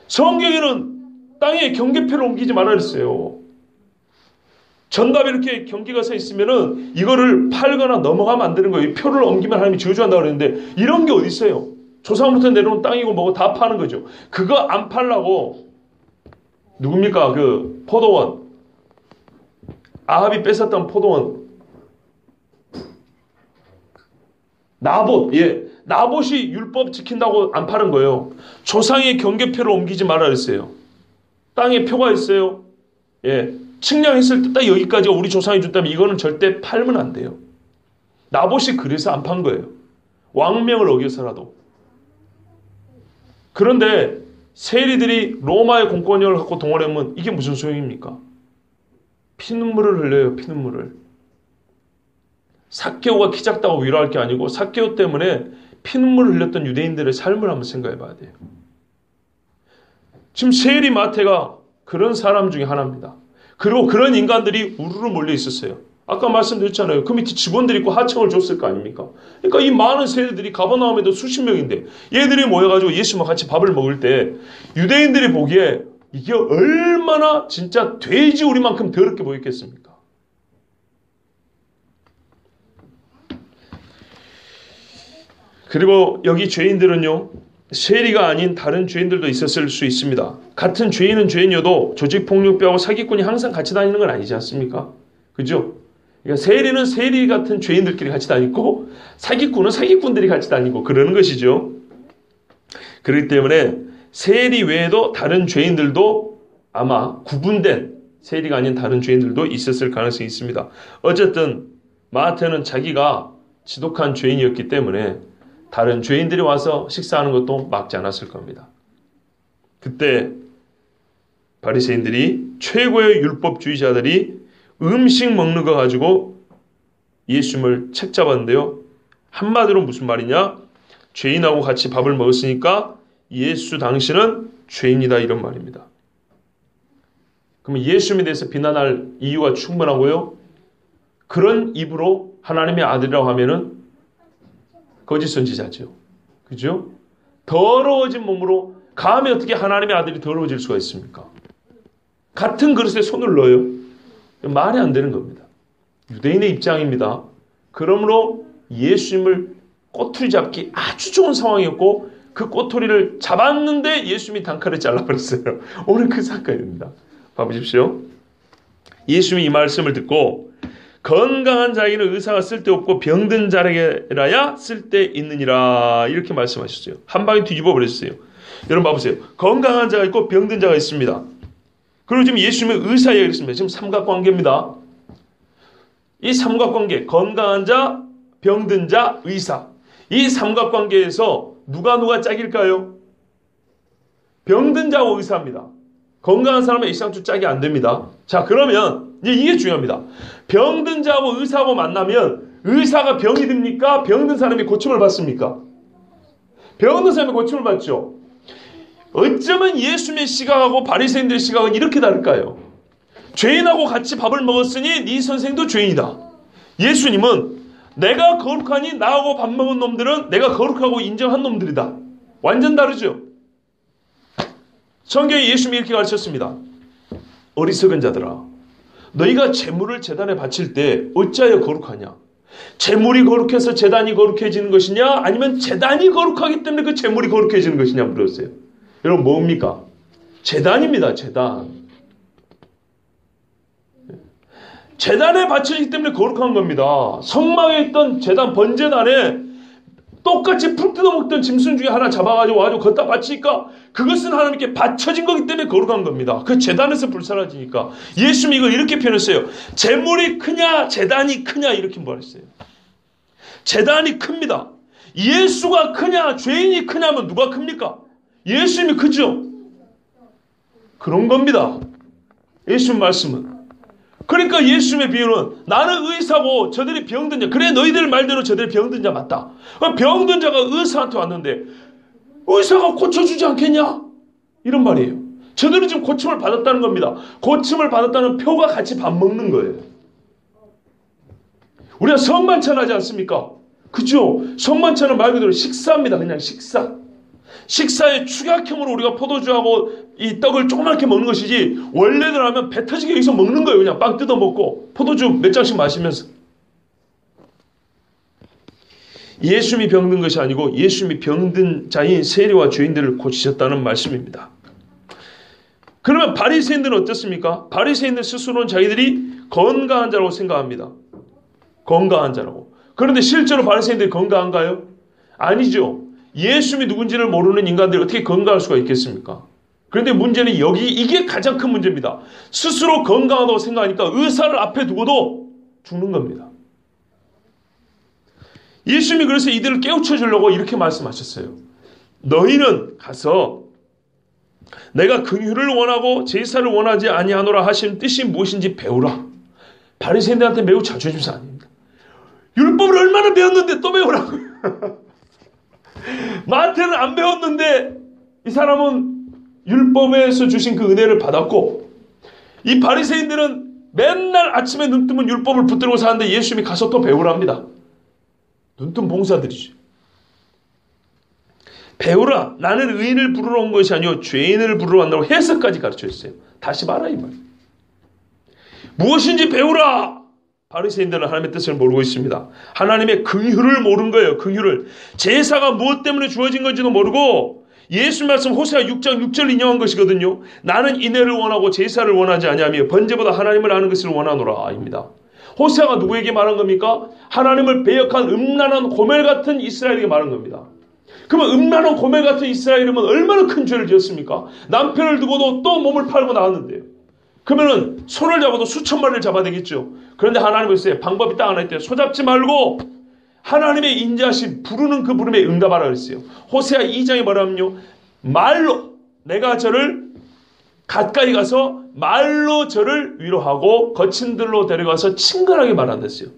성경에는 땅에 경계표를 옮기지 말아 그랬어요. 전답에 이렇게 경계가 서 있으면은 이거를 팔거나 넘어가면 안 되는 거예요. 이 표를 옮기면 하나님이 저주한다고 그랬는데 이런 게 어디 있어요? 조상부터 내려온 땅이고 뭐고 다 파는 거죠. 그거 안 팔라고 누굽니까? 그 포도원, 아합이 뺏었던 포도원, 나봇, 나봇이 율법 지킨다고 안 파는 거예요. 조상의 경계표를 옮기지 말아 그랬어요. 땅에 표가 있어요. 측량했을 때 딱 여기까지가 우리 조상이 줬다면 이거는 절대 팔면 안 돼요. 나봇이 그래서 안 판 거예요. 왕명을 어겨서라도. 그런데 세리들이 로마의 공권력을 갖고 동원하면 이게 무슨 소용입니까? 피눈물을 흘려요. 피눈물을. 삭개오가 키 작다고 위로할 게 아니고 삭개오 때문에 피눈물을 흘렸던 유대인들의 삶을 한번 생각해 봐야 돼요. 지금 세리 마태가 그런 사람 중에 하나입니다. 그리고 그런 인간들이 우르르 몰려 있었어요. 아까 말씀드렸잖아요. 그 밑에 직원들이 있고 하청을 줬을 거 아닙니까? 그러니까 이 많은 세리들이 가버나움에도 수십 명인데 얘들이 모여가지고 예수님과 같이 밥을 먹을 때 유대인들이 보기에 이게 얼마나 진짜 돼지 우리만큼 더럽게 보였겠습니까? 그리고 여기 죄인들은요, 세리가 아닌 다른 죄인들도 있었을 수 있습니다. 같은 죄인은 죄인이어도 조직폭력배하고 사기꾼이 항상 같이 다니는 건 아니지 않습니까? 그죠? 그러니까 세리는 세리 같은 죄인들끼리 같이 다니고 사기꾼은 사기꾼들이 같이 다니고 그러는 것이죠. 그렇기 때문에 세리 외에도 다른 죄인들도 아마 구분된 세리가 아닌 다른 죄인들도 있었을 가능성이 있습니다. 어쨌든 마태는 자기가 지독한 죄인이었기 때문에 다른 죄인들이 와서 식사하는 것도 막지 않았을 겁니다. 그때 바리새인들이, 최고의 율법주의자들이 음식 먹는 거 가지고 예수님을 책잡았는데요. 한마디로 무슨 말이냐? 죄인하고 같이 밥을 먹었으니까 예수 당신은 죄인이다 이런 말입니다. 그러면 예수님에 대해서 비난할 이유가 충분하고요. 그런 입으로 하나님의 아들이라고 하면은 거짓 선지자죠. 그죠? 더러워진 몸으로 감히 어떻게 하나님의 아들이 더러워질 수가 있습니까? 같은 그릇에 손을 넣어요. 말이 안 되는 겁니다. 유대인의 입장입니다. 그러므로 예수님을 꼬투리 잡기 아주 좋은 상황이었고 그 꼬투리를 잡았는데 예수님이 단칼에 잘라버렸어요. 오늘 그 사건입니다. 봐보십시오. 예수님이 이 말씀을 듣고 건강한 자에게는 의사가 쓸데없고 병든 자에게라야 쓸데있느니라 이렇게 말씀하셨어요. 한 방에 뒤집어 버렸어요. 여러분 봐보세요. 건강한 자가 있고 병든 자가 있습니다. 그리고 지금 예수님의 의사 이야기를 했습니다. 지금 삼각관계입니다. 이 삼각관계, 건강한 자, 병든 자, 의사. 이 삼각관계에서 누가 짝일까요? 병든 자와 의사입니다. 건강한 사람은 일상주 짝이 안 됩니다. 자, 그러면 이제 이게 중요합니다. 병든 자하고 의사하고 만나면 의사가 병이 듭니까? 병든 사람이 고침을 받습니까? 병든 사람이 고침을 받죠. 어쩌면 예수님의 시각하고 바리새인들의 시각은 이렇게 다를까요? 죄인하고 같이 밥을 먹었으니 네 선생도 죄인이다. 예수님은 내가 거룩하니 나하고 밥 먹은 놈들은 내가 거룩하고 인정한 놈들이다. 완전 다르죠. 성경에 예수님이 이렇게 가르쳤습니다. 어리석은 자들아, 너희가 제물을 제단에 바칠 때 어찌하여 거룩하냐? 제물이 거룩해서 제단이 거룩해지는 것이냐? 아니면 제단이 거룩하기 때문에 그 제물이 거룩해지는 것이냐 물었어요. 여러분 뭡니까? 제단입니다. 제단. 제단에 바쳐지기 때문에 거룩한 겁니다. 성막에 있던 제단 번제단에 똑같이 풀 뜯어먹던 짐승 중에 하나 잡아가지고 와가지고 걷다 바치니까 그것은 하나님께 바쳐진 거기 때문에 거룩한 겁니다. 그 제단에서 불 사라지니까. 예수님이 이걸 이렇게 표현했어요. 제물이 크냐 제단이 크냐 이렇게 말했어요. 제단이 큽니다. 예수가 크냐 죄인이 크냐면 누가 큽니까? 예수님이 크죠. 그런 겁니다. 예수님 말씀은. 그러니까 예수님의 비유는 나는 의사고 저들이 병든 자. 그래 너희들 말대로 저들이 병든 자 맞다. 병든 자가 의사한테 왔는데 의사가 고쳐주지 않겠냐? 이런 말이에요. 저들은 지금 고침을 받았다는 겁니다. 고침을 받았다는 표가 같이 밥 먹는 거예요. 우리가 성만찬 하지 않습니까? 그죠? 성만찬은 말 그대로 식사입니다. 그냥 식사. 식사의 축약형으로 우리가 포도주하고 이 떡을 조그맣게 먹는 것이지 원래대로 하면 배 터지게 여기서 먹는 거예요. 그냥 빵 뜯어 먹고 포도주 몇 잔씩 마시면서. 예수님이 병든 것이 아니고 예수님이 병든 자인 세리와 죄인들을 고치셨다는 말씀입니다. 그러면 바리새인들은 어떻습니까? 바리새인들 스스로는 자기들이 건강한 자라고 생각합니다. 건강한 자라고. 그런데 실제로 바리새인들이 건강한가요? 아니죠. 예수님이 누군지를 모르는 인간들이 어떻게 건강할 수가 있겠습니까? 그런데 문제는 이게 가장 큰 문제입니다. 스스로 건강하다고 생각하니까 의사를 앞에 두고도 죽는 겁니다. 예수님이 그래서 이들을 깨우쳐 주려고 이렇게 말씀하셨어요. 너희는 가서 내가 긍휼을 원하고 제사를 원하지 아니하노라 하신 뜻이 무엇인지 배우라. 바리새인들한테 매우 자존심상 아닙니다. 율법을 얼마나 배웠는데 또 배우라고요. 마태는 안 배웠는데 이 사람은 율법에서 주신 그 은혜를 받았고 이 바리새인들은 맨날 아침에 눈 뜨면 율법을 붙들고 사는데 예수님이 가서 또 배우랍니다. 눈뜬 봉사들이죠. 배우라. 나는 의인을 부르러 온 것이 아니요 죄인을 부르러 왔다고 해석까지 가르쳐줬어요. 다시 말하 이 말. 무엇인지 배우라. 바리새인들은 하나님의 뜻을 모르고 있습니다. 하나님의 긍휼을 모르는 거예요. 긍휼을. 제사가 무엇 때문에 주어진 건지도 모르고 예수 말씀 호세아 6장 6절 인용한 것이거든요. 나는 인애를 원하고 제사를 원하지 아니하며 번제보다 하나님을 아는 것을 원하노라 입니다. 호세아가 누구에게 말한 겁니까? 하나님을 배역한 음란한 고멜 같은 이스라엘에게 말한 겁니다. 그러면 음란한 고멜 같은 이스라엘이면 얼마나 큰 죄를 지었습니까? 남편을 두고도 또 몸을 팔고 나왔는데요. 그러면은 소를 잡아도 수천 마리를 잡아야 되겠죠. 그런데 하나님은 있어요. 방법이 딱 하나 있대요. 소 잡지 말고 하나님의 인자하신 부르는 그 부름에 응답하라 그랬어요. 호세아 2장에 뭐라면요. 말로 내가 저를 가까이 가서 말로 저를 위로하고 거친 들로 데려가서 친근하게 말한댔어요.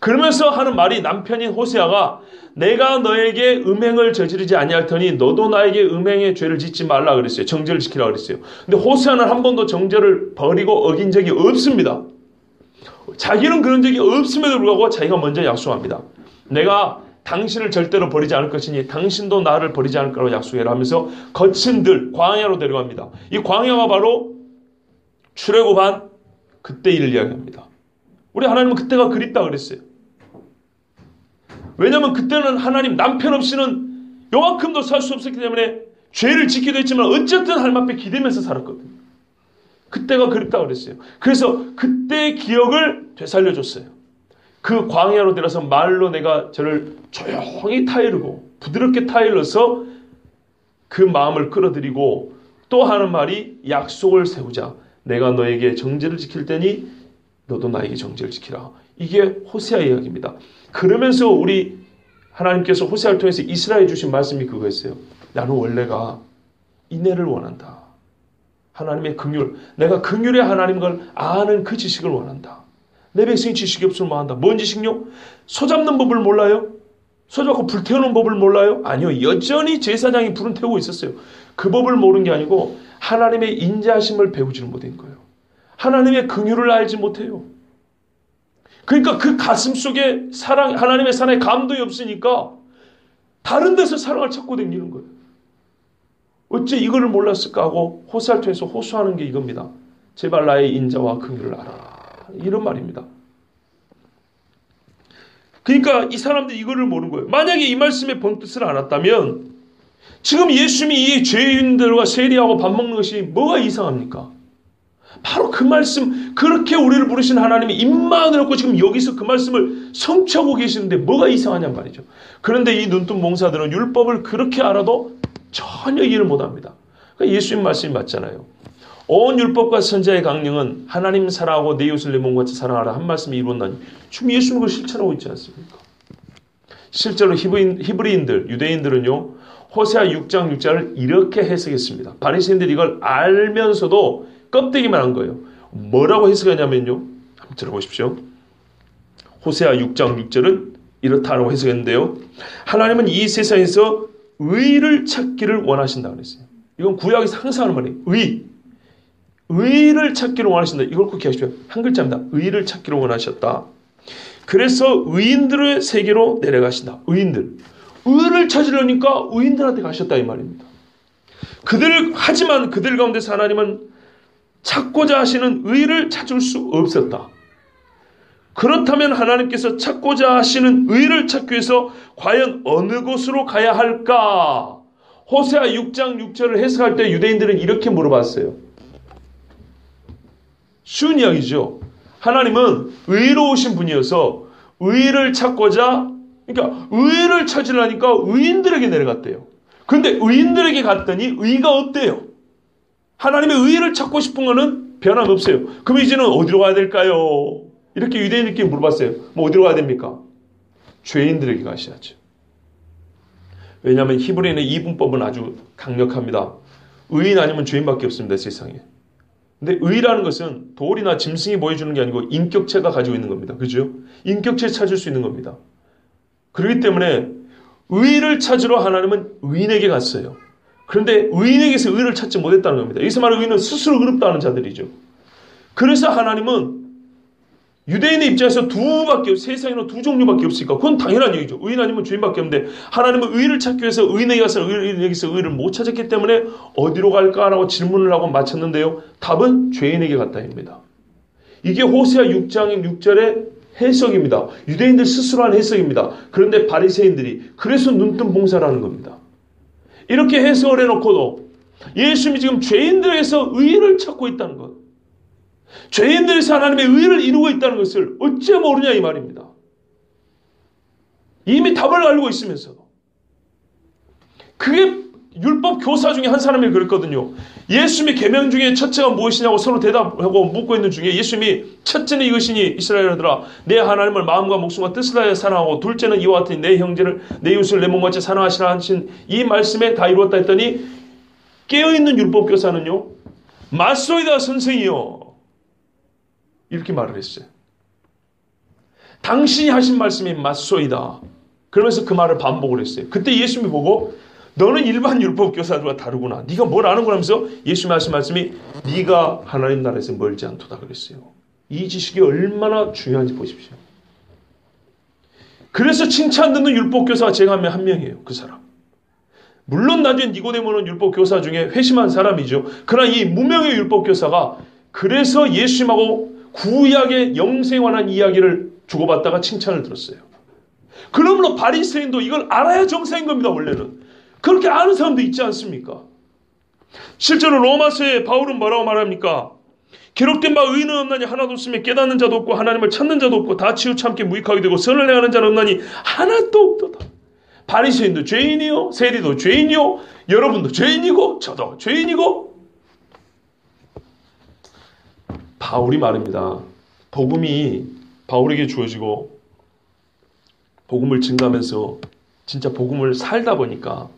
그러면서 하는 말이 남편인 호세아가 내가 너에게 음행을 저지르지 아니할 터니 너도 나에게 음행의 죄를 짓지 말라 그랬어요. 정죄를 지키라 그랬어요. 근데 호세아는 한 번도 정죄를 버리고 어긴 적이 없습니다. 자기는 그런 적이 없음에도 불구하고 자기가 먼저 약속합니다. 내가 당신을 절대로 버리지 않을 것이니 당신도 나를 버리지 않을 거라고 약속해라 하면서 거친 들 광야로 데려갑니다. 이 광야가 바로 출애굽한 그때 일을 이야기합니다. 우리 하나님은 그때가 그립다 그랬어요. 왜냐하면 그때는 하나님 남편 없이는 요만큼도 살 수 없었기 때문에 죄를 짓기도 했지만 어쨌든 하나님 앞에 기대면서 살았거든요. 그때가 그립다 그랬어요. 그래서 그때의 기억을 되살려줬어요. 그 광야로 들어서 말로 내가 저를 조용히 타이르고 부드럽게 타일러서 그 마음을 끌어들이고 또 하는 말이 약속을 세우자. 내가 너에게 정죄를 지킬 테니 너도 나에게 정죄를 지키라. 이게 호세아 이야기입니다. 그러면서 우리 하나님께서 호세아를 통해서 이스라엘에 주신 말씀이 그거였어요. 나는 원래가 인애를 원한다. 하나님의 긍휼, 내가 긍휼의 하나님을 아는 그 지식을 원한다. 내 백성이 지식이 없으면 뭐한다. 뭔 지식요? 소 잡는 법을 몰라요? 소 잡고 불 태우는 법을 몰라요? 아니요. 여전히 제사장이 불은 태우고 있었어요. 그 법을 모르는 게 아니고 하나님의 인자하심을 배우지는 못한 거예요. 하나님의 긍휼을 알지 못해요. 그러니까 그 가슴 속에 사랑, 하나님의 사랑의 감동이 없으니까 다른 데서 사랑을 찾고 다니는 거예요. 어째 이거를 몰랐을까 하고 호세아를 통해서 호소하는 게 이겁니다. 제발 나의 인자와 긍휼을 알아라. 이런 말입니다. 그러니까 이 사람들이 이거를 모르는 거예요. 만약에 이 말씀의 본뜻을 알았다면 지금 예수님이 이 죄인들과 세리하고 밥 먹는 것이 뭐가 이상합니까? 바로 그 말씀, 그렇게 우리를 부르신 하나님이 입만을 얻고 지금 여기서 그 말씀을 성취하고 계시는데 뭐가 이상하냔 말이죠. 그런데 이 눈뜬 몽사들은 율법을 그렇게 알아도 전혀 이해를 못합니다. 그러니까 예수님 말씀이 맞잖아요. 온 율법과 선지자의 강령은 하나님 사랑하고 내 이웃을 내 몸같이 사랑하라 한 말씀이 이루어나니 지금 예수님은 그걸 실천하고 있지 않습니까? 실제로 히브리인들, 유대인들은요. 호세아 6장 6절을 이렇게 해석했습니다. 바리새인들이 이걸 알면서도 껍데기만 한 거예요. 뭐라고 해석하냐면요. 한번 들어보십시오. 호세아 6장 6절은 이렇다라고 해석했는데요. 하나님은 이 세상에서 의를 찾기를 원하신다 그랬어요. 이건 구약에서 항상 하는 말이에요. 의를 찾기를 원하신다. 이걸 꼭 기억하십시오. 한 글자입니다. 의를 찾기를 원하셨다. 그래서 의인들의 세계로 내려가신다. 의인들. 의를 찾으려니까 의인들한테 가셨다 이 말입니다. 하지만 그들 가운데서 하나님은 찾고자 하시는 의를 찾을 수 없었다. 그렇다면 하나님께서 찾고자 하시는 의를 찾기 위해서 과연 어느 곳으로 가야 할까? 호세아 6장 6절을 해석할 때 유대인들은 이렇게 물어봤어요. 쉬운 이야기죠. 하나님은 의로우신 분이어서 의를 찾고자, 그러니까 의를 찾으려니까 의인들에게 내려갔대요. 그런데 의인들에게 갔더니 의가 없대요. 하나님의 의를 찾고 싶은 거는 변함없어요. 그럼 이제는 어디로 가야 될까요? 이렇게 유대인들께 물어봤어요. 뭐 어디로 가야 됩니까? 죄인들에게 가셔야죠. 왜냐하면 히브리인의 이분법은 아주 강력합니다. 의인 아니면 죄인밖에 없습니다. 세상에. 근데 의라는 것은 돌이나 짐승이 보여주는 게 아니고 인격체가 가지고 있는 겁니다. 그죠? 인격체 찾을 수 있는 겁니다. 그렇기 때문에 의를 찾으러 하나님은 의인에게 갔어요. 그런데 의인에게서 의를 찾지 못했다는 겁니다. 여기서 말하는 의인은 스스로 의롭다는 자들이죠. 그래서 하나님은 유대인의 입장에서 세상에는 두 종류밖에 없으니까 그건 당연한 얘기죠. 의인 아니면 죄인밖에 없는데 하나님은 의를 찾기 위해서 의인에게 가서 의인에게서 의를 못 찾았기 때문에 어디로 갈까라고 질문을 하고 마쳤는데요. 답은 죄인에게 갔다입니다. 이게 호세아 6장 6절의 해석입니다. 유대인들 스스로 한 해석입니다. 그런데 바리새인들이 그래서 눈뜬 봉사라는 겁니다. 이렇게 해석을 해놓고도 예수님이 지금 죄인들에게서 의를 찾고 있다는 것, 죄인들에서 하나님의 의를 이루고 있다는 것을 어째 모르냐 이 말입니다. 이미 답을 알고 있으면서도. 그게 율법 교사 중에 한 사람이 그랬거든요. 예수님의 계명 중에 첫째가 무엇이냐고 서로 대답하고 묻고 있는 중에 예수님이 첫째는 이것이니 이스라엘들아 내 하나님을 마음과 목숨과 뜻을 다하여 사랑하고 둘째는 이와 같으니 내 형제를 내 이웃을 내 몸같이 사랑하시라 하신 이 말씀에 다 이루었다 했더니 깨어있는 율법 교사는요. 맞소이다 선생이요. 이렇게 말을 했어요. 당신이 하신 말씀이 맞소이다. 그러면서 그 말을 반복을 했어요. 그때 예수님이 보고 너는 일반 율법 교사들과 다르구나. 네가 뭘 아는구나 하면서 예수님 하신 말씀이 네가 하나님 나라에서 멀지 않도다 그랬어요. 이 지식이 얼마나 중요한지 보십시오. 그래서 칭찬 듣는 율법 교사가 제가 하면 한 명이에요. 그 사람. 물론 나중에 니고데모는 율법 교사 중에 회심한 사람이죠. 그러나 이 무명의 율법 교사가 그래서 예수님하고 구약의 영생에 관한 이야기를 주고받다가 칭찬을 들었어요. 그러므로 바리새인도 이걸 알아야 정상인 겁니다. 원래는. 그렇게 아는 사람도 있지 않습니까? 실제로 로마서에 바울은 뭐라고 말합니까? 기록된 바 의인은 없나니 하나도 없으며 깨닫는 자도 없고 하나님을 찾는 자도 없고 다 치우참게 무익하게 되고 선을 행하는 자는 없나니 하나도 없도다. 바리새인도 죄인이요, 세리도 죄인이요, 여러분도 죄인이고 저도 죄인이고. 바울이 말입니다. 복음이 바울에게 주어지고 복음을 증가하면서 진짜 복음을 살다 보니까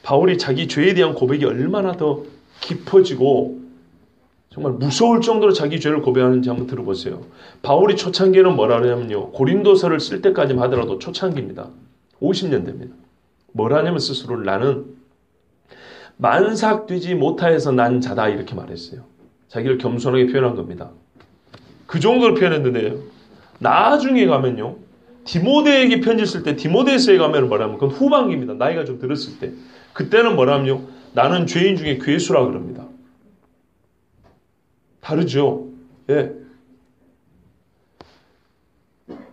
바울이 자기 죄에 대한 고백이 얼마나 더 깊어지고 정말 무서울 정도로 자기 죄를 고백하는지 한번 들어보세요. 바울이 초창기에는 뭐라 하냐면요. 고린도서를 쓸 때까지만 하더라도 초창기입니다. 50년 됩니다. 뭐라 하냐면 스스로를 나는 만삭되지 못하여서 난 자다 이렇게 말했어요. 자기를 겸손하게 표현한 겁니다. 그 정도로 표현했는데요. 나중에 가면요. 디모데에게 편지 쓸 때 디모데서에 가면 뭐라면 그건 후반기입니다. 나이가 좀 들었을 때. 그때는 뭐라면요. 나는 죄인 중에 괴수라 그럽니다. 다르죠. 예.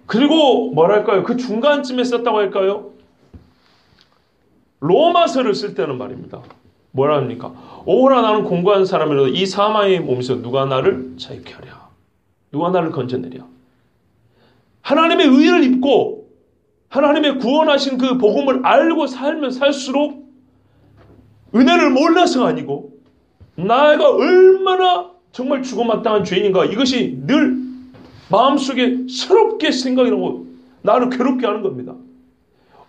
그리고 뭐랄까요? 그 중간쯤에 썼다고 할까요? 로마서를 쓸 때는 말입니다. 뭐라 합니까? 오라 나는 공고한 사람이라도 이 사망의 몸에서 누가 나를 자유케 하랴. 누가 나를 건져내랴. 하나님의 의를 입고 하나님의 구원하신 그 복음을 알고 살면 살수록 은혜를 몰라서가 아니고 나가 얼마나 정말 죽어마땅한 죄인인가 이것이 늘 마음속에 새롭게 생각이 나고 나를 괴롭게 하는 겁니다.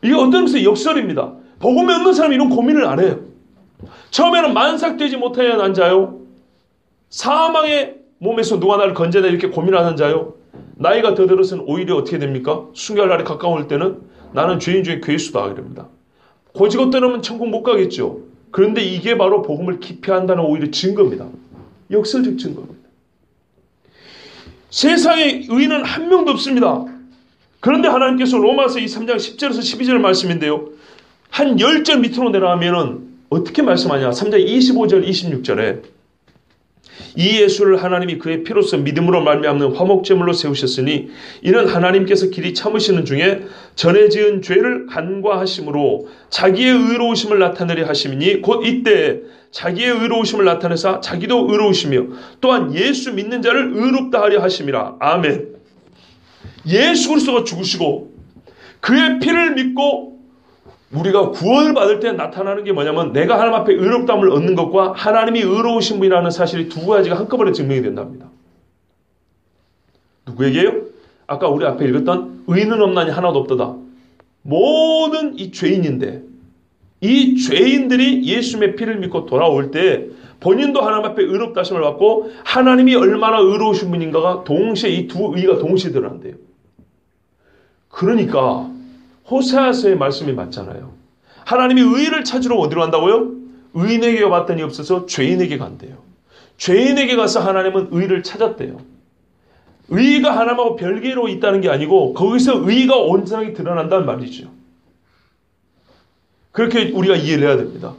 이게 어떤 의미에서 역설입니다. 복음이 없는 사람이 이런 고민을 안 해요. 처음에는 만삭되지 못하여 난 자요. 사망의 몸에서 누가 나를 건져내 이렇게 고민하는 자요. 나이가 더 들어서는 오히려 어떻게 됩니까? 순교할 날이 가까울 때는 나는 죄인 중에 괴수다 이럽니다. 고지고 떠나면 천국 못 가겠죠. 그런데 이게 바로 복음을 기피한다는 오히려 증거입니다. 역설적 증거입니다. 세상에 의인은 한 명도 없습니다. 그런데 하나님께서 로마서 3장 10절에서 12절 말씀인데요. 한 10절 밑으로 내려가면은 어떻게 말씀하냐. 3장 25절 26절에 이 예수를 하나님이 그의 피로써 믿음으로 말미암는 화목제물로 세우셨으니 이는 하나님께서 길이 참으시는 중에 전에 지은 죄를 간과하심으로 자기의 의로우심을 나타내려 하심이니 곧 이때 자기의 의로우심을 나타내사 자기도 의로우시며 또한 예수 믿는 자를 의롭다 하려 하심이라. 아멘. 예수 그리스도가 죽으시고 그의 피를 믿고 우리가 구원을 받을 때 나타나는 게 뭐냐면 내가 하나님 앞에 의롭다함을 얻는 것과 하나님이 의로우신 분이라는 사실이 두 가지가 한꺼번에 증명이 된답니다. 누구에게요? 아까 우리 앞에 읽었던 의인은 없나니 하나도 없도다. 모든 이 죄인인데 이 죄인들이 예수님의 피를 믿고 돌아올 때 본인도 하나님 앞에 의롭다 하심을 받고 하나님이 얼마나 의로우신 분인가가 동시에 이 두 의가 동시에 드러난대요. 그러니까 호세아서의 말씀이 맞잖아요. 하나님이 의를 찾으러 어디로 간다고요? 의인에게 왔더니 없어서 죄인에게 간대요. 죄인에게 가서 하나님은 의를 찾았대요. 의가 하나님하고 별개로 있다는 게 아니고 거기서 의가 온전하게 드러난다는 말이죠. 그렇게 우리가 이해를 해야 됩니다.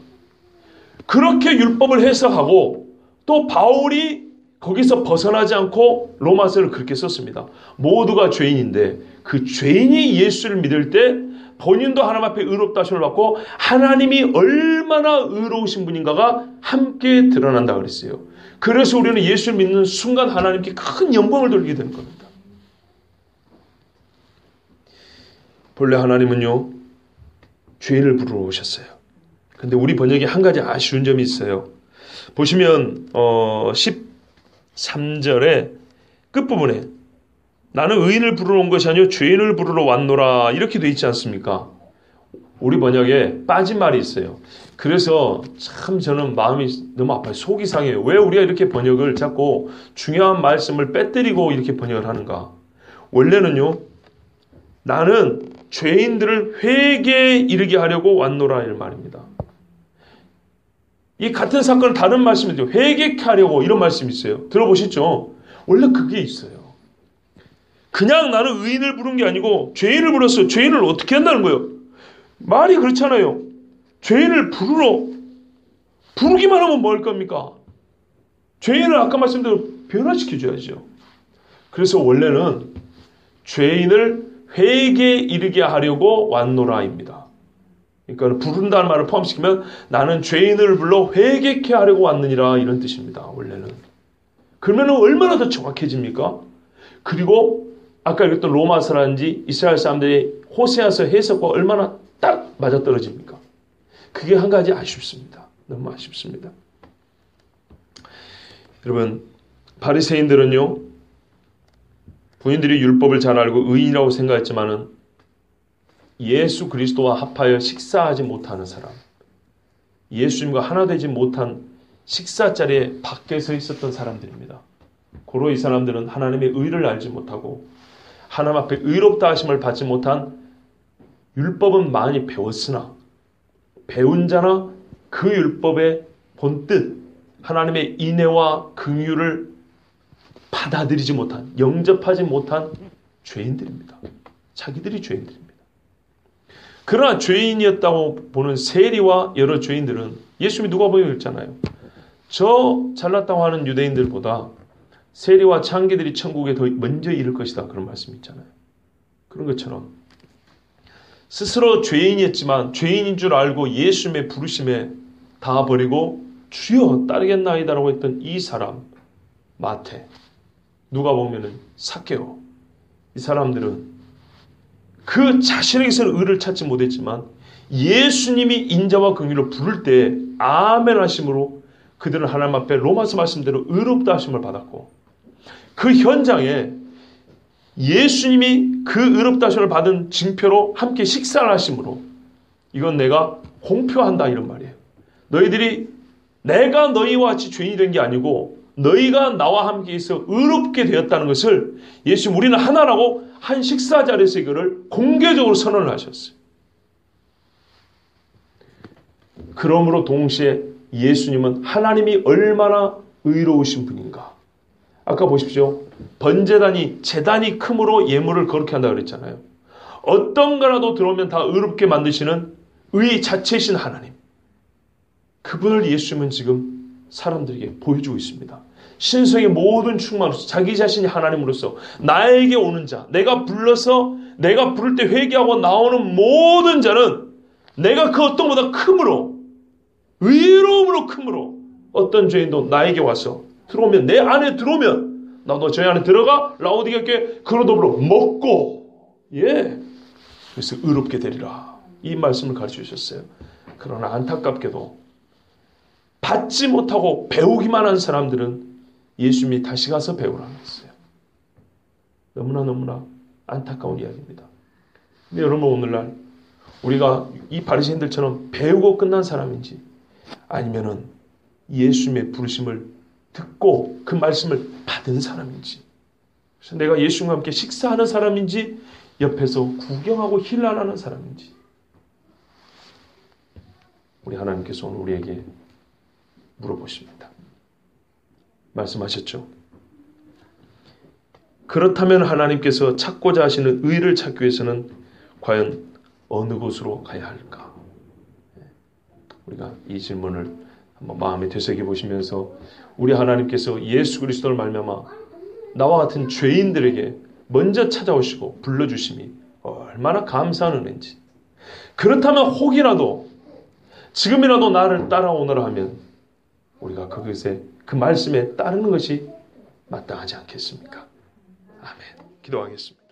그렇게 율법을 해석하고 또 바울이 거기서 벗어나지 않고 로마서를 그렇게 썼습니다. 모두가 죄인인데 그 죄인이 예수를 믿을 때 본인도 하나님 앞에 의롭다 하심을 받고 하나님이 얼마나 의로우신 분인가가 함께 드러난다고 그랬어요. 그래서 우리는 예수를 믿는 순간 하나님께 큰 영광을 돌리게 되는 겁니다. 본래 하나님은요. 죄인을 부르러 오셨어요. 근데 우리 번역에 한 가지 아쉬운 점이 있어요. 보시면 13절의 끝부분에 나는 의인을 부르러 온 것이 아니요 죄인을 부르러 왔노라 이렇게 돼 있지 않습니까? 우리 번역에 빠진 말이 있어요. 그래서 참 저는 마음이 너무 아파요. 속이 상해요. 왜 우리가 이렇게 번역을 자꾸 중요한 말씀을 빼뜨리고 이렇게 번역을 하는가? 원래는요. 나는 죄인들을 회개에 이르게 하려고 왔노라 이런 말입니다. 이 같은 사건을 다른 말씀이죠. 회개케 하려고 이런 말씀이 있어요. 들어보셨죠? 원래 그게 있어요. 그냥 나는 의인을 부른 게 아니고 죄인을 불렀어요. 죄인을 어떻게 한다는 거예요? 말이 그렇잖아요. 죄인을 부르기만 하면 뭐 할 겁니까? 죄인을 아까 말씀대로 변화시켜줘야죠. 그래서 원래는 죄인을 회개에 이르게 하려고 왔노라입니다. 그러니까 부른다는 말을 포함시키면 나는 죄인을 불러 회개케 하려고 왔느니라 이런 뜻입니다. 원래는. 그러면 얼마나 더 정확해집니까? 그리고 아까 읽었던 로마서라든지 이스라엘 사람들의 호세아서 해석과 얼마나 딱 맞아떨어집니까? 그게 한 가지 아쉽습니다. 너무 아쉽습니다. 여러분, 바리새인들은요, 부인들이 율법을 잘 알고 의인이라고 생각했지만은 예수 그리스도와 합하여 식사하지 못하는 사람, 예수님과 하나 되지 못한 식사 자리에 밖에 서 있었던 사람들입니다. 고로 이 사람들은 하나님의 의를 알지 못하고 하나님 앞에 의롭다 하심을 받지 못한, 율법은 많이 배웠으나 배운 자나 그 율법의 본뜻 하나님의 인애와 긍휼을 받아들이지 못한, 영접하지 못한 죄인들입니다. 자기들이 죄인들입니다. 그러나 죄인이었다고 보는 세리와 여러 죄인들은 예수님이 누가복음에 읽잖아요. 저 잘났다고 하는 유대인들보다 세리와 창기들이 천국에 더 먼저 이를 것이다. 그런 말씀이 있잖아요. 그런 것처럼 스스로 죄인이었지만 죄인인 줄 알고 예수님의 부르심에 다 버리고 주여 따르겠나이다라고 했던 이 사람, 마태, 누가 보면은 삭개오, 이 사람들은 그 자신에게서는 의를 찾지 못했지만 예수님이 인자와 긍휼을 부를 때 아멘 하심으로 그들은 하나님 앞에 로마서 말씀대로 의롭다 하심을 받았고, 그 현장에 예수님이 그 의롭다 하심을 받은 징표로 함께 식사를 하심으로 이건 내가 공표한다 이런 말이에요. 너희들이 내가 너희와 같이 죄인이 된 게 아니고 너희가 나와 함께 있어 의롭게 되었다는 것을 예수님 우리는 하나라고 한 식사 자리에서 이거를 공개적으로 선언을 하셨어요. 그러므로 동시에 예수님은 하나님이 얼마나 의로우신 분인가. 아까 보십시오. 번제단이 제단이 크므로 예물을 거룩히 한다고 그랬잖아요. 어떤 거라도 들어오면 다 의롭게 만드시는 의 자체이신 하나님. 그분을 예수님은 지금 사람들에게 보여주고 있습니다. 신성의 모든 충만으로서 자기 자신이 하나님으로서 나에게 오는 자, 내가 불러서 내가 부를 때 회개하고 나오는 모든 자는 내가 그 어떤 것보다 크므로, 의로움으로 크므로 어떤 죄인도 나에게 와서 들어오면, 내 안에 들어오면 나도 저희 안에 들어가 라오디게께 그로 더불어 먹고, 그래서 의롭게 되리라. 이 말씀을 가르쳐 주셨어요. 그러나 안타깝게도 받지 못하고 배우기만 한 사람들은 예수님이 다시 가서 배우라고 했어요. 너무나 안타까운 이야기입니다. 근데 여러분, 오늘날 우리가 이 바리새인들처럼 배우고 끝난 사람인지 아니면은 예수님의 부르심을 듣고 그 말씀을 받은 사람인지, 그래서 내가 예수님과 함께 식사하는 사람인지 옆에서 구경하고 힐난하는 사람인지, 우리 하나님께서 오늘 우리에게 물어보십니다. 말씀하셨죠. 그렇다면 하나님께서 찾고자 하시는 의를 찾기 위해서는 과연 어느 곳으로 가야 할까? 우리가 이 질문을 한번 마음에 되새겨 보시면서 우리 하나님께서 예수 그리스도를 말미암아 나와 같은 죄인들에게 먼저 찾아오시고 불러주심이 얼마나 감사한 은혜인지, 그렇다면 혹이라도 지금이라도 나를 따라오너라 하면 우리가 그것에, 그 말씀에 따르는 것이 마땅하지 않겠습니까? 아멘. 기도하겠습니다.